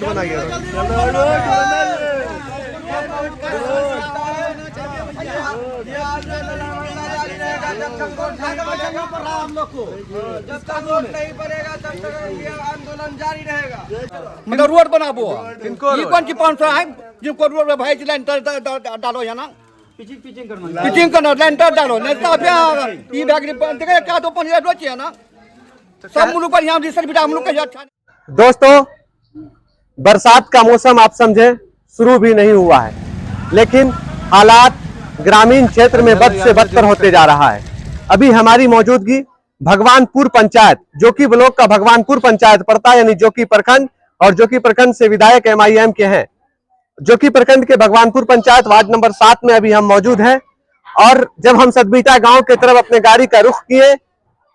बना गया आंदोलन जारी रहेगा। मतलब रोड बनाबो ये कौन की 500 है जिनको रोड में भाई लेंटर डालो यहाँ ना पिचिंग करना लेंटर डालो नेता पे ये बैग देखे का तो 15 रोज है ना सब मुल्क पर यहाँ रिसर्च भी हम लोग का अच्छा। दोस्तों, बरसात का मौसम आप समझे शुरू भी नहीं हुआ है, लेकिन हालात ग्रामीण क्षेत्र में बद से बदतर होते जा रहा है। अभी हमारी मौजूदगी भगवानपुर पंचायत, जो कि ब्लॉक का भगवानपुर पंचायत पड़ता है, यानी जोकी प्रखंड, और जोकी प्रखंड से विधायक MIM के हैं। जोकी प्रखंड के भगवानपुर पंचायत वार्ड नंबर 7 में अभी हम मौजूद हैं। और जब हम सदबीटा गांव की तरफ अपने गाड़ी का रुख किए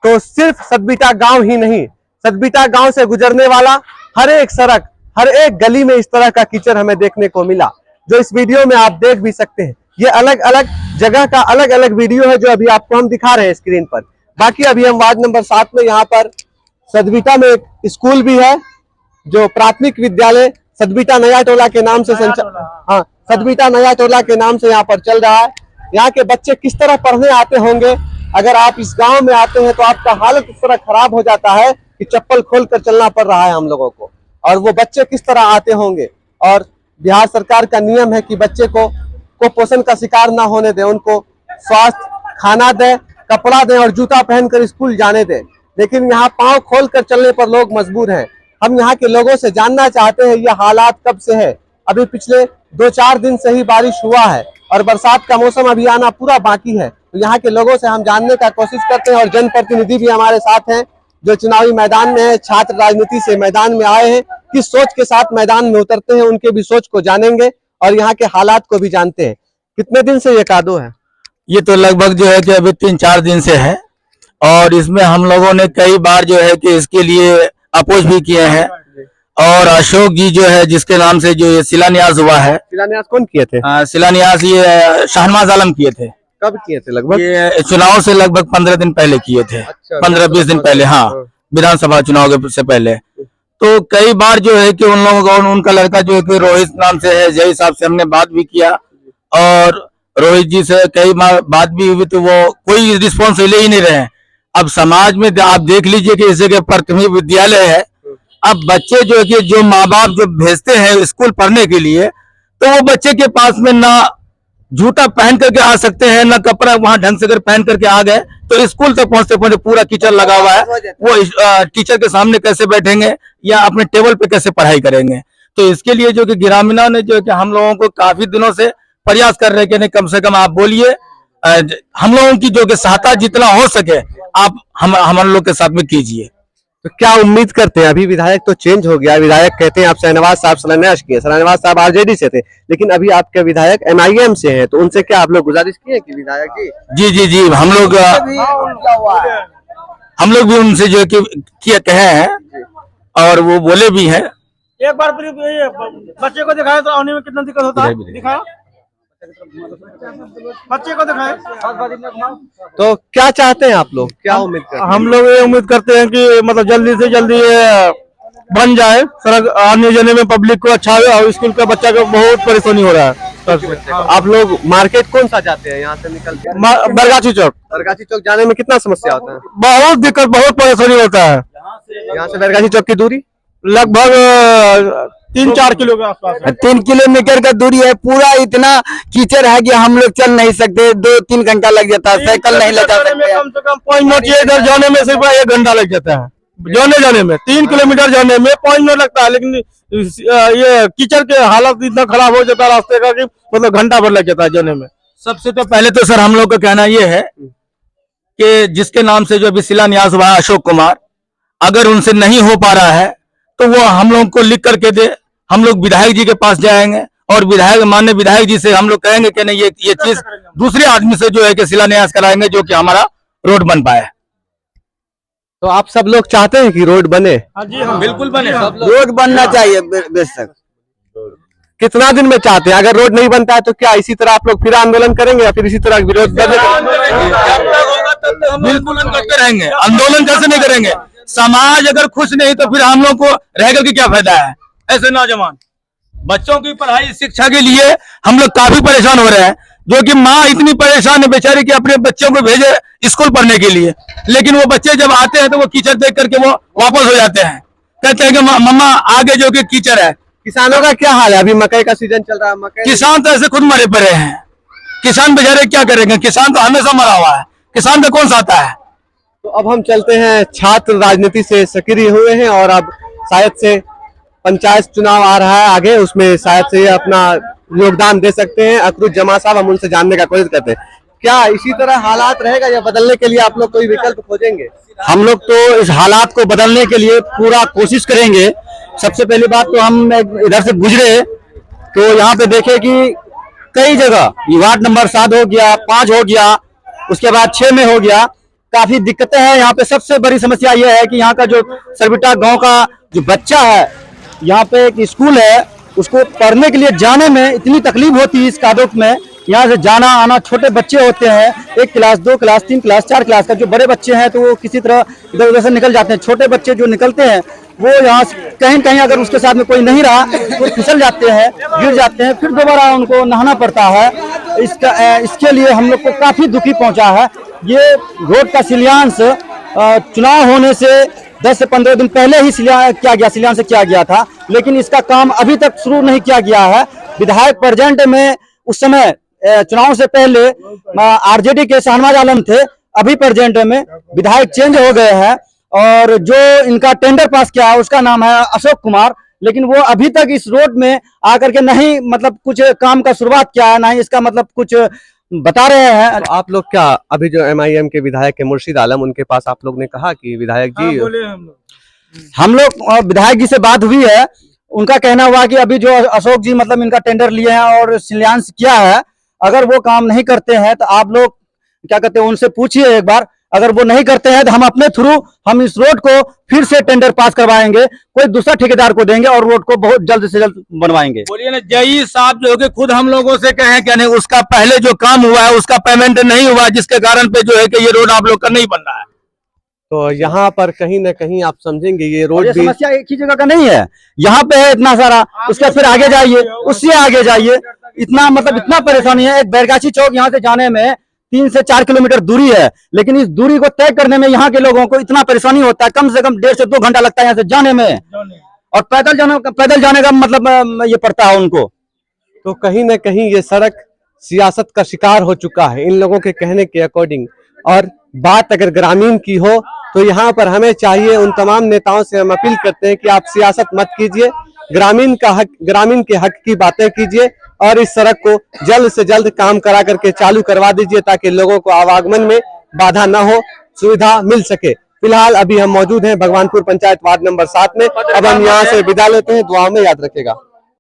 तो सिर्फ सदबीटा गांव ही नहीं, सदबीटा गांव से गुजरने वाला हर एक सड़क, हर एक गली में इस तरह का कीचड़ हमें देखने को मिला, जो इस वीडियो में आप देख भी सकते हैं। ये अलग अलग जगह का अलग अलग वीडियो है जो अभी आपको हम दिखा रहे हैं स्क्रीन पर। बाकी अभी हम वार्ड नंबर 7 में, यहाँ पर सदबीटा में एक स्कूल भी है जो प्राथमिक विद्यालय सदबीटा नया टोला के नाम से सदबीटा नया टोला के नाम से यहाँ पर चल रहा है। यहाँ के बच्चे किस तरह पढ़ने आते होंगे, अगर आप इस गांव में आते हैं तो आपका हालत इस तरह खराब हो जाता है कि चप्पल खोल कर चलना पड़ रहा है हम लोगों को। और वो बच्चे किस तरह आते होंगे। और बिहार सरकार का नियम है कि बच्चे को कुपोषण का शिकार ना होने दें, उनको स्वास्थ्य खाना दें, कपड़ा दें और जूता पहनकर स्कूल जाने दें। लेकिन यहाँ पांव खोल कर चलने पर लोग मजबूर हैं। हम यहाँ के लोगों से जानना चाहते हैं ये हालात कब से है। अभी पिछले 2-4 दिन से ही बारिश हुआ है और बरसात का मौसम अभी आना पूरा बाकी है। तो यहाँ के लोगों से हम जानने का कोशिश करते हैं और जनप्रतिनिधि भी हमारे साथ हैं जो चुनावी मैदान में है, छात्र राजनीति से मैदान में आए हैं। किस सोच के साथ मैदान में उतरते हैं, उनके भी सोच को जानेंगे और यहाँ के हालात को भी जानते हैं। कितने दिन से ये कादो है? ये तो लगभग जो है कि अभी 3-4 दिन से है और इसमें हम लोगों ने कई बार जो है कि इसके लिए अपोज भी किए हैं। और अशोक जी जो है जिसके नाम से जो ये शिलान्यास हुआ है। शिलान्यास कौन किए थे? शिलान्यास ये शाहनवाज आलम किए थे। कब किए थे? लगभग ये चुनाव से लगभग 15 दिन पहले किए थे। 15-20 दिन पहले, हाँ, विधानसभा चुनाव से पहले। तो कई बार जो है कि उन लोगों का, उनका लड़का जो है कि रोहित नाम से है, जय साहब से हमने बात भी किया और रोहित जी से कई बात भी हुई तो वो कोई रिस्पॉन्स ले ही नहीं रहे। अब समाज में आप देख लीजिए कि इस जगह प्राथमिक विद्यालय है। अब बच्चे जो है कि जो माँ बाप जो भेजते हैं स्कूल पढ़ने के लिए, तो वो बच्चे के पास में ना जूता पहन करके आ सकते हैं, ना कपड़ा वहां ढंग से अगर पहन करके आ गए तो स्कूल तक पहुंचते पहुंचते पूरा कीचड़ लगा हुआ है। वो टीचर के सामने कैसे बैठेंगे या अपने टेबल पे कैसे पढ़ाई करेंगे। तो इसके लिए जो कि ग्रामीणों ने जो कि हम लोगों को काफी दिनों से प्रयास कर रहे हैं कि नहीं, कम से कम आप बोलिए, हम लोगों की जो कि सहायता जितना हो सके आप हम लोग के साथ में कीजिए। तो क्या उम्मीद करते हैं? अभी विधायक तो चेंज हो गया, विधायक कहते हैं आप शाहनवाज साहब शिलान्यास किए, शाहनवाज साहब RJD से थे, लेकिन अभी आपके विधायक MIM से हैं, तो उनसे क्या आप लोग गुजारिश किए कि विधायक जी? जी हम लोग भी उनसे जो कि कहे हैं और वो बोले भी हैं। एक बार बच्चे को दिखाए तो आने में कितना दिक्कत होता है, दिखाया बच्चे को दिखाए। तो क्या चाहते हैं आप लोग, क्या उम्मीद करते हैं? हम लोग ये उम्मीद करते हैं कि मतलब जल्दी से जल्दी बन जाए सड़क, आने जाने में पब्लिक को अच्छा है और स्कूल का बच्चा को बहुत परेशानी हो रहा है। आप लोग मार्केट कौन सा जाते हैं यहाँ से निकल के? बरगाछी चौक। बरगाछी चौक जाने में कितना समस्या होता है? बहुत दिक्कत, बहुत परेशानी होता है। यहाँ से बरगाछी चौक की दूरी लगभग 3-4 किलो के आसपास है। 3 किलोमीटर का दूरी है। पूरा इतना कीचड़ है कि हम लोग चल नहीं सकते, 2-3 घंटा लग जाता है, साइकिल नहीं ले जा सकते। कम से कम 5 मिनट, इधर जाने में सिर्फ 1 घंटा लग जाता है। जाने में 3 किलोमीटर जाने में 5 मिनट लगता है, लेकिन ये कीचड़ के हालत इतना खराब हो जाता है रास्ते का कि मतलब घंटा भर लग जाता है जाने में। सबसे तो पहले तो सर हम लोग का कहना ये है कि जिसके नाम से जो अभी शिलान्यास हुआ है अशोक कुमार, अगर उनसे नहीं हो पा रहा है तो वो हम लोग को लिख करके दे। हम लोग विधायक जी के पास जाएंगे और माननीय विधायक जी से हम लोग कहेंगे कि नहीं, ये चीज दूसरे आदमी से जो है कि शिलान्यास कराएंगे जो कि हमारा रोड बन पाए। तो आप सब लोग चाहते हैं कि रोड बने? जी हाँ, बिल्कुल बने, रोड बनना चाहिए बेशक। कितना दिन में चाहते हैं? अगर रोड नहीं बनता है तो क्या इसी तरह आप लोग फिर आंदोलन करेंगे या फिर इसी तरह विरोध बिल्कुल करते रहेंगे। आंदोलन कैसे नहीं करेंगे? समाज अगर खुश नहीं तो फिर हम लोग को रह करके क्या फायदा है? ऐसे नौजवान। बच्चों की पढ़ाई शिक्षा के लिए हम लोग काफी परेशान हो रहे हैं, जो कि माँ इतनी परेशान है बेचारी कि अपने बच्चों को भेजे स्कूल पढ़ने के लिए, लेकिन वो बच्चे जब आते हैं तो वो कीचड़ देख करके वो वापस हो जाते हैं, कहते हैं कि मम्मा आगे जो कि कीचड़ है। किसानों का क्या हाल है? अभी मकई का सीजन चल रहा है, मकई किसान तो ऐसे खुद मरे पड़े हैं, किसान बेचारे क्या करेंगे, किसान तो हमेशा मरा हुआ है, किसान का कौन सा आता है। तो अब हम चलते हैं, छात्र राजनीति से सक्रिय हुए हैं और अब शायद से पंचायत चुनाव आ रहा है आगे, उसमें शायद से ये अपना योगदान दे सकते हैं। अकरुज जमा साहब, हम उनसे जानने का कोशिश करते हैं, क्या इसी तरह हालात रहेगा या बदलने के लिए आप लोग कोई विकल्प खोजेंगे? हम लोग तो इस हालात को बदलने के लिए पूरा कोशिश करेंगे। सबसे पहली बात तो हम इधर से गुजरे तो यहाँ पे देखे कि कई जगह वार्ड नंबर 7 हो गया, 5 हो गया, उसके बाद 6 में हो गया, काफी दिक्कतें हैं यहाँ पे। सबसे बड़ी समस्या यह है कि यहाँ का जो सरबिटा गांव का जो बच्चा है, यहाँ पे एक स्कूल है, उसको पढ़ने के लिए जाने में इतनी तकलीफ होती है इस कादोक में। यहाँ से जाना आना, छोटे बच्चे होते हैं, 1 क्लास 2 क्लास 3 क्लास 4 क्लास का, जो बड़े बच्चे हैं तो वो किसी तरह इधर उधर से निकल जाते हैं। छोटे बच्चे जो निकलते हैं वो यहाँ कहीं कहीं अगर उसके साथ में कोई नहीं रहा तो फिसल जाते हैं, गिर जाते हैं, फिर दोबारा उनको नहाना पड़ता है। इसके लिए हम लोग को काफी दुखी पहुंचा है। ये रोड का शिलान्यास चुनाव होने से 10 से 15 दिन पहले ही शिलान्यास किया गया था, लेकिन इसका काम अभी तक शुरू नहीं किया गया है। विधायक प्रेजेंट में उस समय चुनाव से पहले आरजेडी के शाहनवाज आलम थे, अभी प्रेजेंट में विधायक चेंज हो गए हैं और जो इनका टेंडर पास किया है उसका नाम है अशोक कुमार, लेकिन वो अभी तक इस रोड में आकर के नहीं मतलब कुछ काम का शुरुआत किया है, ना ही इसका मतलब कुछ बता रहे हैं। तो आप लोग क्या अभी जो MIM के विधायक है मुर्शीद आलम, उनके पास आप लोग ने कहा कि विधायक जी, हम लोग विधायक जी से बात हुई है, उनका कहना हुआ कि अभी जो अशोक जी मतलब इनका टेंडर लिए हैं और शिलान्यास किया है, अगर वो काम नहीं करते हैं तो आप लोग क्या कहते हैं उनसे पूछिए एक बार। अगर वो नहीं करते हैं तो हम अपने थ्रू हम इस रोड को फिर से टेंडर पास करवाएंगे, कोई दूसरा ठेकेदार को देंगे और रोड को बहुत जल्द से जल्द बनवाएंगे। बोलिए ना, जई साहब जो कि खुद हम लोगों से कहे क्या नहीं, उसका पहले जो काम हुआ है उसका पेमेंट नहीं हुआ, जिसके कारण पे जो है कि ये रोड आप लोग का नहीं बन रहा है। तो यहाँ पर कहीं ना कहीं आप समझेंगे ये रोड भी समस्या एक ही जगह का नहीं है, यहाँ पे है इतना सारा, उसके फिर आगे जाइए, उससे आगे जाइए, इतना मतलब इतना परेशानी है। एक बैरगाछी चौक यहाँ से जाने में 3 से 4 किलोमीटर दूरी है, लेकिन इस दूरी को तय करने में यहाँ के लोगों को इतना परेशानी होता है, कम से कम 1.5 से 2 घंटा लगता है यहाँ से जाने में, और पैदल जाने का मतलब ये पड़ता है उनको। तो कहीं ना कहीं ये सड़क सियासत का शिकार हो चुका है इन लोगों के कहने के अकॉर्डिंग। और बात अगर ग्रामीण की हो तो यहाँ पर हमें चाहिए, उन तमाम नेताओं से हम अपील करते हैं कि आप सियासत मत कीजिए, ग्रामीण के हक की बातें कीजिए और इस सड़क को जल्द से जल्द काम करा करके चालू करवा दीजिए ताकि लोगों को आवागमन में बाधा न हो, सुविधा मिल सके। फिलहाल अभी हम मौजूद हैं भगवानपुर पंचायत वार्ड नंबर 7 में। अब हम यहाँ से विदा लेते हैं, दुआ में याद रखेगा।